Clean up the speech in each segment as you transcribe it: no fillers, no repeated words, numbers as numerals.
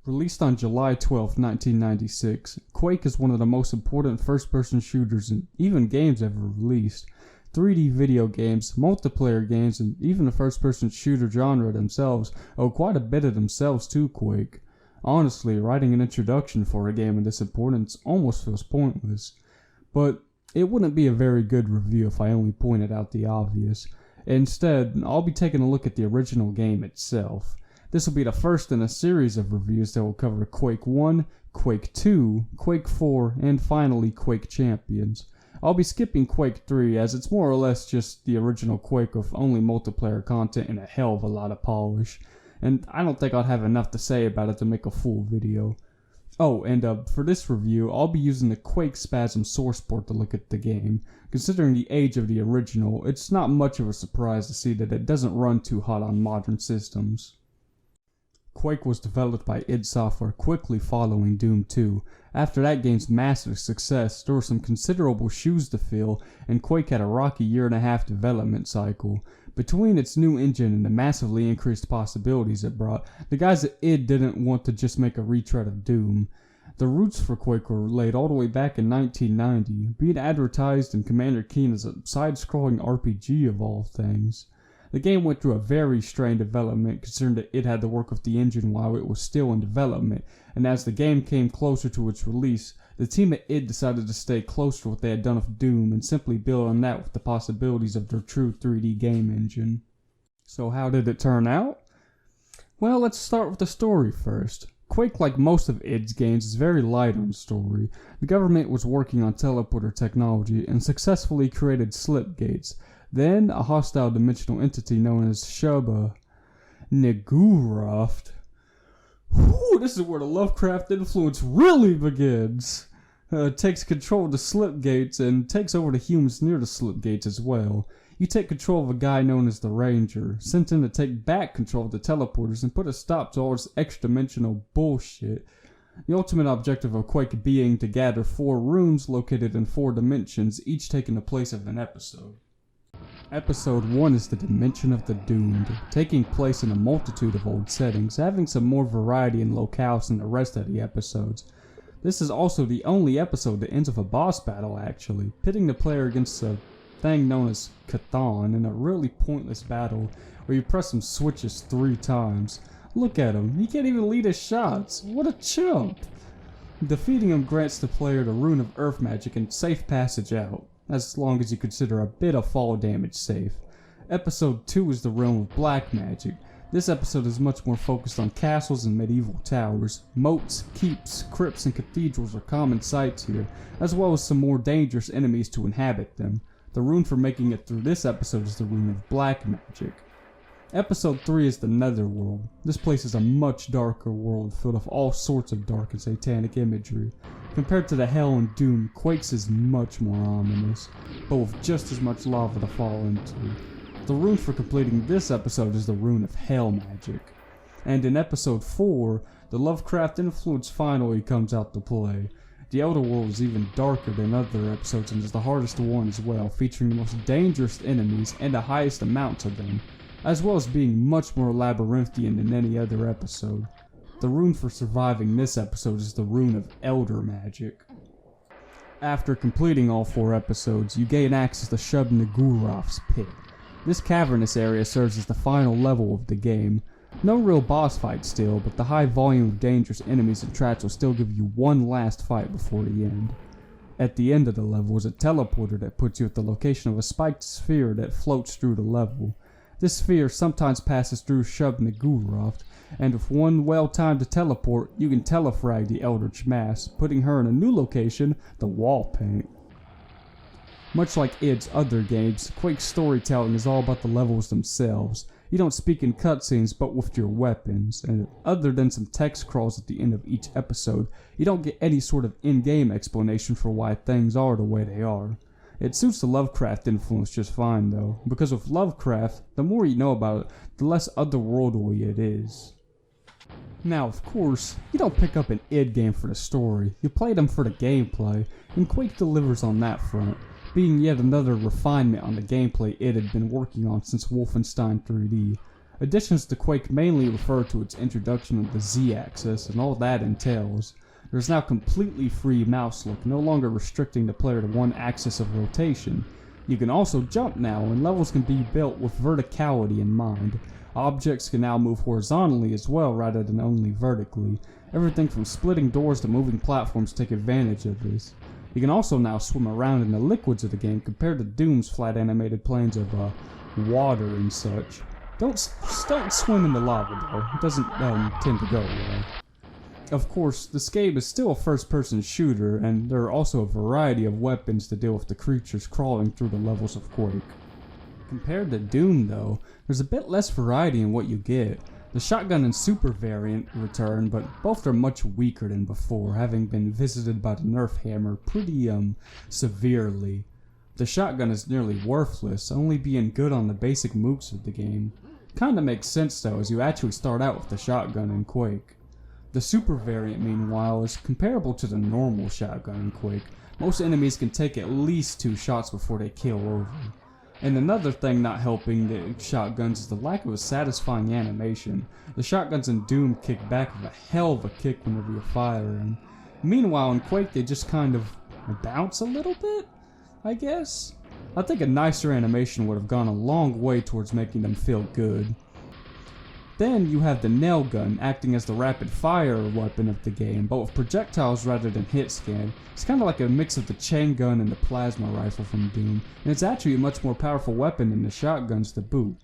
Released on July 12, 1996, Quake is one of the most important first-person shooters and even games ever released. 3D video games, multiplayer games, and even the first-person shooter genre themselves owe quite a bit of themselves to Quake. Honestly, writing an introduction for a game of this importance almost feels pointless. But it wouldn't be a very good review if I only pointed out the obvious. Instead, I'll be taking a look at the original game itself. This will be the first in a series of reviews that will cover Quake 1, Quake 2, Quake 4, and finally Quake Champions. I'll be skipping Quake 3 as it's more or less just the original Quake with only multiplayer content and a hell of a lot of polish, and I don't think I'd have enough to say about it to make a full video. Oh, and for this review, I'll be using the Quakespasm source port to look at the game. Considering the age of the original, it's not much of a surprise to see that it doesn't run too hot on modern systems. Quake was developed by id Software quickly following Doom 2. After that game's massive success, there were some considerable shoes to fill, and Quake had a rocky year-and-a-half development cycle. Between its new engine and the massively increased possibilities it brought, the guys at id didn't want to just make a retread of Doom. The roots for Quake were laid all the way back in 1990, being advertised in Commander Keen as a side-scrolling RPG of all things. The game went through a very strained development considering that it had to work with the engine while it was still in development, and as the game came closer to its release, the team at id decided to stay close to what they had done with Doom and simply build on that with the possibilities of their true 3D game engine. So how did it turn out? Well, let's start with the story first. Quake, like most of id's games, is very light on story. The government was working on teleporter technology and successfully created slipgates. Then, a hostile dimensional entity known as Shubba Niguroft. Whew, this is where the Lovecraft influence really begins. Takes control of the slipgates and takes over the humans near the slipgates as well. You take control of a guy known as the Ranger, sent in to take back control of the teleporters and put a stop to all this extra-dimensional bullshit. The ultimate objective of Quake being to gather 4 runes located in 4 dimensions, each taking the place of an episode. Episode 1 is the Dimension of the Doomed, taking place in a multitude of old settings, having some more variety and locales than the rest of the episodes. This is also the only episode that ends with a boss battle actually, pitting the player against a thing known as Cthon in a really pointless battle where you press some switches 3 times. Look at him, he can't even lead his shots, what a chump! Defeating him grants the player the Rune of Earth Magic and safe passage out, as long as you consider a bit of fall damage safe. Episode 2 is the Realm of Black Magic. This episode is much more focused on castles and medieval towers. Moats, keeps, crypts, and cathedrals are common sights here, as well as some more dangerous enemies to inhabit them. The rune for making it through this episode is the Rune of Black Magic. Episode 3 is the Netherworld. This place is a much darker world filled with all sorts of dark and satanic imagery. Compared to the Hell and Doom, Quake's is much more ominous, but with just as much lava to fall into. The rune for completing this episode is the Rune of Hell Magic. And in episode 4, the Lovecraft influence finally comes out to play. The Elder World is even darker than other episodes and is the hardest one as well, featuring the most dangerous enemies and the highest amounts of them, as well as being much more labyrinthian than any other episode. The rune for surviving this episode is the Rune of Elder Magic. After completing all 4 episodes, you gain access to Shub Nigurov's pit. This cavernous area serves as the final level of the game. No real boss fight still, but the high volume of dangerous enemies and traps will still give you one last fight before the end. At the end of the level is a teleporter that puts you at the location of a spiked sphere that floats through the level. This sphere sometimes passes through Shub Niguroft, and with one well-timed teleport, you can telefrag the Eldritch Mass, putting her in a new location, the Wall Paint. Much like id's other games, Quake's storytelling is all about the levels themselves. You don't speak in cutscenes but with your weapons, and other than some text crawls at the end of each episode, you don't get any sort of in-game explanation for why things are the way they are. It suits the Lovecraft influence just fine though, because with Lovecraft, the more you know about it, the less otherworldly it is. Now, of course, you don't pick up an id game for the story, you play them for the gameplay, and Quake delivers on that front, being yet another refinement on the gameplay id had been working on since Wolfenstein 3D. Additions to Quake mainly refer to its introduction of the Z-axis and all that entails. There's now completely free mouse look, no longer restricting the player to one axis of rotation. You can also jump now, and levels can be built with verticality in mind. Objects can now move horizontally as well rather than only vertically. Everything from splitting doors to moving platforms take advantage of this. You can also now swim around in the liquids of the game compared to Doom's flat animated planes of water and such. Don't swim in the lava though, it doesn't tend to go well. Of course, this game is still a first-person shooter, and there are also a variety of weapons to deal with the creatures crawling through the levels of Quake. Compared to Doom though, there's a bit less variety in what you get. The shotgun and super variant return, but both are much weaker than before, having been visited by the nerf hammer pretty severely. The shotgun is nearly worthless, only being good on the basic moves of the game. Kinda makes sense though, as you actually start out with the shotgun in Quake. The super variant, meanwhile, is comparable to the normal shotgun in Quake. Most enemies can take at least 2 shots before they kill over. And another thing not helping the shotguns is the lack of a satisfying animation. The shotguns in Doom kick back with a hell of a kick whenever you're firing. Meanwhile, in Quake, they just kind of bounce a little bit, I guess? I think a nicer animation would have gone a long way towards making them feel good. Then you have the nail gun, acting as the rapid fire weapon of the game, but with projectiles rather than hit scan. It's kind of like a mix of the chain gun and the plasma rifle from Doom, and it's actually a much more powerful weapon than the shotguns to boot.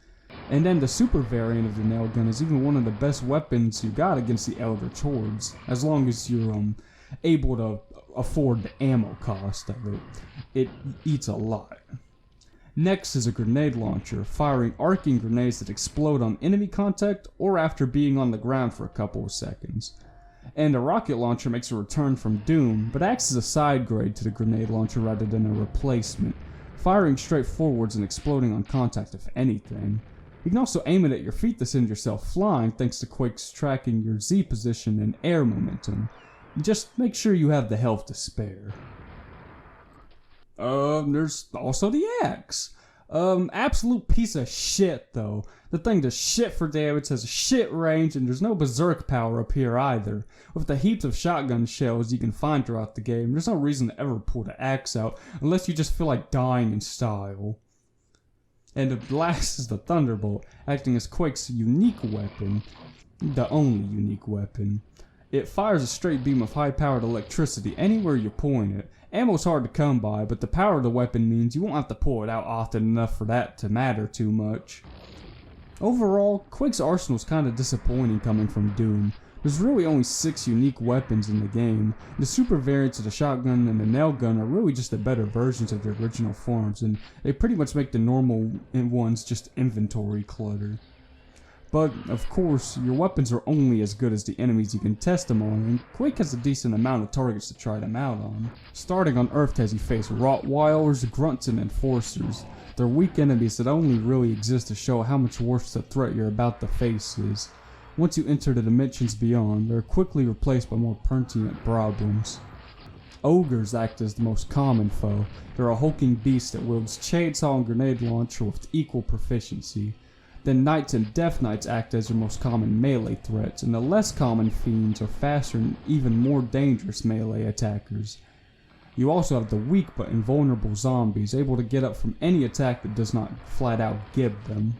And then the super variant of the nail gun is even one of the best weapons you got against the Eldritch Hordes, as long as you're able to afford the ammo cost of it. It eats a lot. Next is a grenade launcher, firing arcing grenades that explode on enemy contact or after being on the ground for a couple of seconds. And a rocket launcher makes a return from Doom, but acts as a side grade to the grenade launcher rather than a replacement, firing straight forwards and exploding on contact if anything. You can also aim it at your feet to send yourself flying thanks to Quake's tracking your Z position and air momentum. Just make sure you have the health to spare. There's also the axe. Absolute piece of shit though. The thing does shit for damage, has a shit range, and there's no berserk power up here either. With the heaps of shotgun shells you can find throughout the game, there's no reason to ever pull the axe out unless you just feel like dying in style. And the last is the Thunderbolt, acting as Quake's unique weapon. The only unique weapon. It fires a straight beam of high-powered electricity anywhere you point it. Ammo's hard to come by, but the power of the weapon means you won't have to pull it out often enough for that to matter too much. Overall, Quake's arsenal is kinda disappointing coming from Doom. There's really only 6 unique weapons in the game. The super variants of the shotgun and the nail gun are really just the better versions of the original forms, and they pretty much make the normal ones just inventory clutter. But, of course, your weapons are only as good as the enemies you can test them on, and Quake has a decent amount of targets to try them out on. Starting on Earth as you face Rottweilers, Grunts, and Enforcers. They're weak enemies that only really exist to show how much worse the threat you're about to face is. Once you enter the dimensions beyond, they're quickly replaced by more pertinent problems. Ogres act as the most common foe. They're a hulking beast that wields chainsaw and grenade launcher with equal proficiency. Then Knights and Death Knights act as your most common melee threats, and the less common fiends are faster and even more dangerous melee attackers. You also have the weak but invulnerable zombies, able to get up from any attack that does not flat out gib them.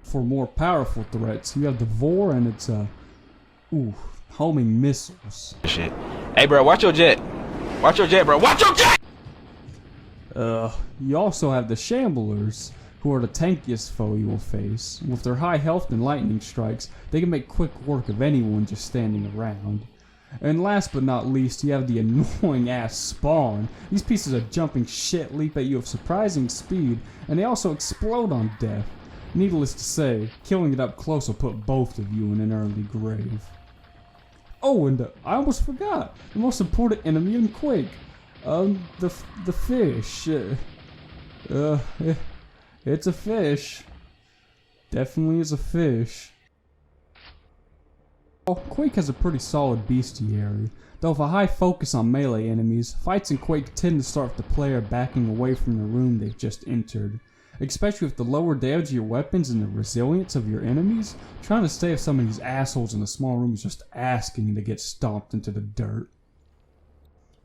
For more powerful threats, you have the Vor and its homing missiles. Shit. Hey bro, watch your jet. Watch your jet, bro. Watch your jet! You also have the Shamblers, who are the tankiest foe you will face. With their high health and lightning strikes, they can make quick work of anyone just standing around. And last but not least, you have the annoying ass Spawn. These pieces of jumping shit leap at you with surprising speed, and they also explode on death. Needless to say, killing it up close will put both of you in an early grave. Oh, and I almost forgot, the most important enemy in Quake. The fish. It's a fish. Definitely is a fish. Well, Quake has a pretty solid bestiary, though with a high focus on melee enemies, fights in Quake tend to start with the player backing away from the room they've just entered. especially with the lower damage of your weapons and the resilience of your enemies. Trying to stay with some of these assholes in the small room is just asking to get stomped into the dirt.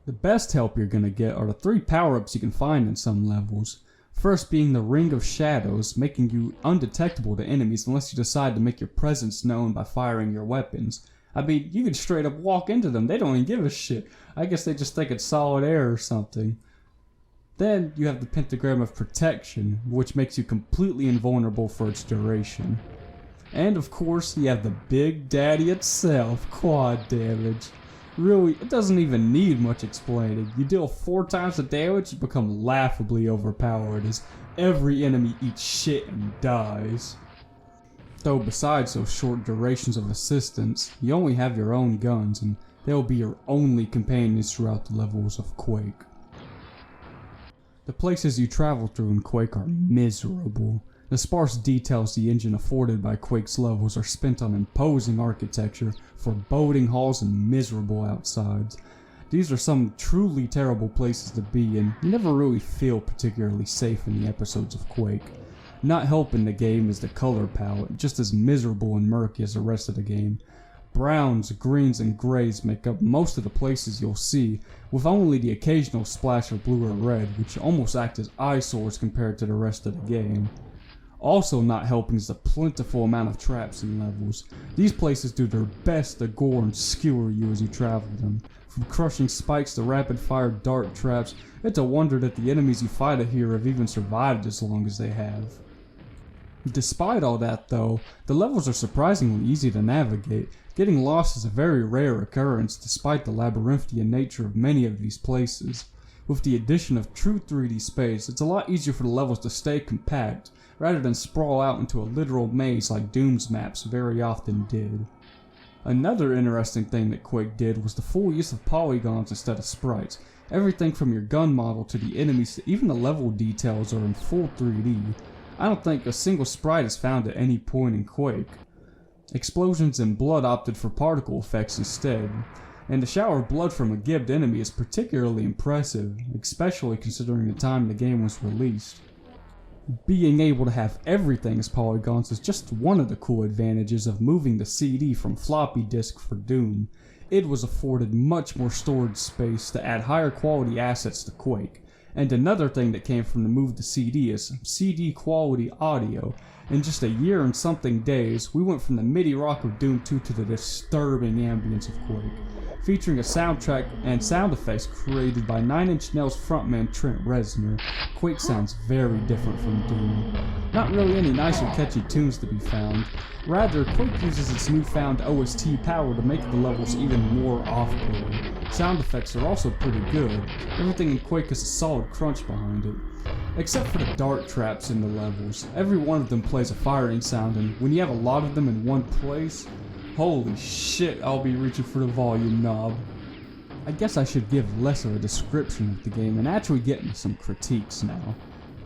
The best help you're gonna get are the 3 power-ups you can find in some levels. First being the Ring of Shadows, making you undetectable to enemies unless you decide to make your presence known by firing your weapons. I mean, you can straight up walk into them, they don't even give a shit. I guess they just think it's solid air or something. Then you have the Pentagram of Protection, which makes you completely invulnerable for its duration. And of course, you have the Big Daddy itself, Quad Damage. Really, it doesn't even need much explaining. You deal 4 times the damage, you become laughably overpowered as every enemy eats shit and dies. Though besides those short durations of assistance, you only have your own guns and they'll be your only companions throughout the levels of Quake. The places you travel through in Quake are miserable. The sparse details the engine afforded by Quake's levels are spent on imposing architecture, foreboding halls, and miserable outsides. These are some truly terrible places to be, and you never really feel particularly safe in the episodes of Quake. Not helping the game is the color palette, just as miserable and murky as the rest of the game. Browns, greens, and grays make up most of the places you'll see, with only the occasional splash of blue or red, which almost act as eyesores compared to the rest of the game. Also not helping is the plentiful amount of traps in levels. These places do their best to gore and skewer you as you travel them. From crushing spikes to rapid fire dart traps, it's a wonder that the enemies you fight here have even survived as long as they have. Despite all that though, the levels are surprisingly easy to navigate. Getting lost is a very rare occurrence despite the labyrinthian nature of many of these places. With the addition of true 3D space, it's a lot easier for the levels to stay compact, rather than sprawl out into a literal maze like Doom's maps very often did. Another interesting thing that Quake did was the full use of polygons instead of sprites. Everything from your gun model to the enemies to even the level details are in full 3D. I don't think a single sprite is found at any point in Quake. Explosions and blood opted for particle effects instead, and the shower of blood from a gibbed enemy is particularly impressive, especially considering the time the game was released. Being able to have everything as polygons is just one of the cool advantages of moving the CD from floppy disk for Doom. It was afforded much more storage space to add higher quality assets to Quake. And another thing that came from the move to CD is CD quality audio. In just a year and something days, we went from the MIDI rock of Doom 2 to the disturbing ambience of Quake, featuring a soundtrack and sound effects created by 9 Inch Nails frontman Trent Reznor. Quake sounds very different from Doom. Not really any nice or catchy tunes to be found. Rather, Quake uses its newfound OST power to make the levels even more off-putting. Sound effects are also pretty good. Everything in Quake has a solid crunch behind it. Except for the dart traps in the levels. Every one of them plays a firing sound, and when you have a lot of them in one place, holy shit, I'll be reaching for the volume knob. I guess I should give less of a description of the game and actually get into some critiques now.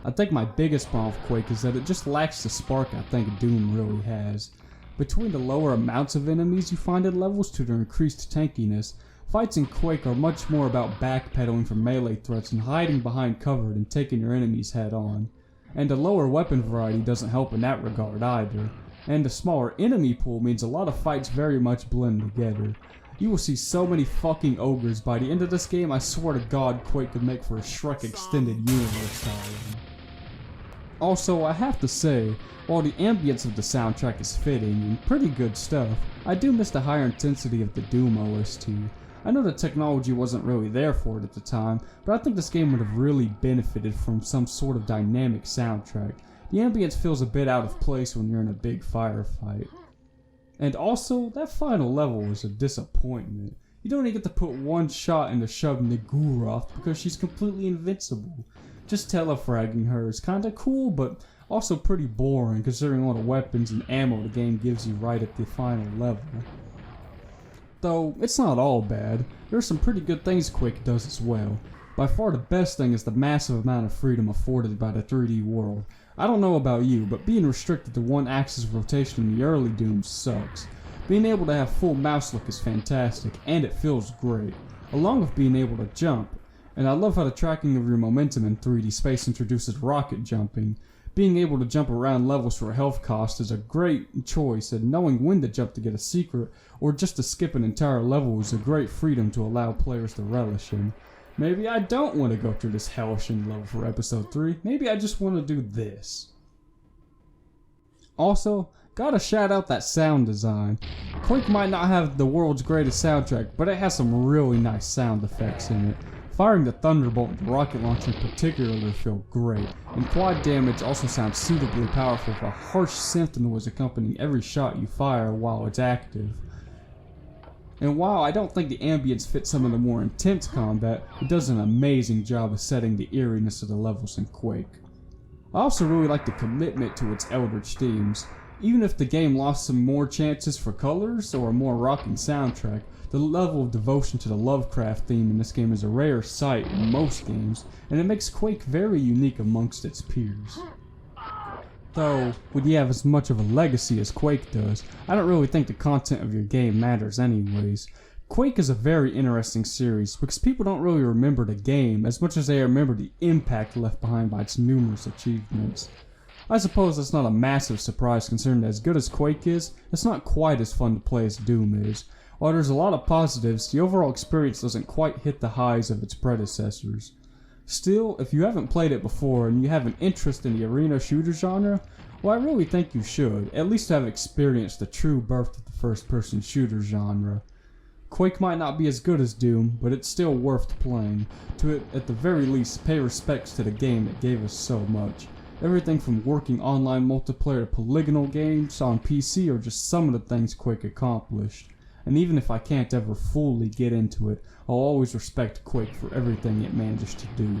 I think my biggest problem with Quake is that it just lacks the spark I think Doom really has. Between the lower amounts of enemies you find in levels to their increased tankiness, fights in Quake are much more about backpedaling from melee threats and hiding behind cover than taking your enemies head on. And the lower weapon variety doesn't help in that regard either. And the smaller enemy pool means a lot of fights very much blend together. You will see so many fucking ogres by the end of this game, I swear to God Quake could make for a Shrek extended universe style. Also, I have to say, while the ambience of the soundtrack is fitting and pretty good stuff, I do miss the higher intensity of the Doom OST. I know the technology wasn't really there for it at the time, but I think this game would have really benefited from some sort of dynamic soundtrack. The ambience feels a bit out of place when you're in a big firefight. And also, that final level was a disappointment. You don't even get to put one shot into Shub Niguroth because she's completely invincible. Just telefragging her is kinda cool, but also pretty boring considering all the weapons and ammo the game gives you right at the final level. Though, it's not all bad. There are some pretty good things Quake does as well. By far the best thing is the massive amount of freedom afforded by the 3D world. I don't know about you, but being restricted to one axis of rotation in the early Dooms sucks. Being able to have full mouse look is fantastic, and it feels great, along with being able to jump. And I love how the tracking of your momentum in 3D space introduces rocket jumping. Being able to jump around levels for health cost is a great choice, and knowing when to jump to get a secret or just to skip an entire level is a great freedom to allow players to relish in. Maybe I don't want to go through this hellish level for episode 3, maybe I just want to do this. Also, gotta shout out that sound design. Quake might not have the world's greatest soundtrack, but it has some really nice sound effects in it. Firing the Thunderbolt and the rocket launcher in particular feel great, and quad damage also sounds suitably powerful with a harsh synth noise accompanying every shot you fire while it's active. And while I don't think the ambience fits some of the more intense combat, it does an amazing job of setting the eeriness of the levels in Quake. I also really like the commitment to its Eldritch themes. Even if the game lost some more chances for colors or a more rocking soundtrack, the level of devotion to the Lovecraft theme in this game is a rare sight in most games, and it makes Quake very unique amongst its peers. Though, when you have as much of a legacy as Quake does, I don't really think the content of your game matters anyways. Quake is a very interesting series because people don't really remember the game as much as they remember the impact left behind by its numerous achievements. I suppose that's not a massive surprise considering that as good as Quake is, it's not quite as fun to play as Doom is. While there's a lot of positives, the overall experience doesn't quite hit the highs of its predecessors. Still, if you haven't played it before and you have an interest in the arena shooter genre, well, I really think you should, at least have experienced the true birth of the first-person shooter genre. Quake might not be as good as Doom, but it's still worth playing. To at the very least, pay respects to the game that gave us so much. Everything from working online multiplayer to polygonal games on PC are just some of the things Quake accomplished. And even if I can't ever fully get into it, I'll always respect Quake for everything it manages to do.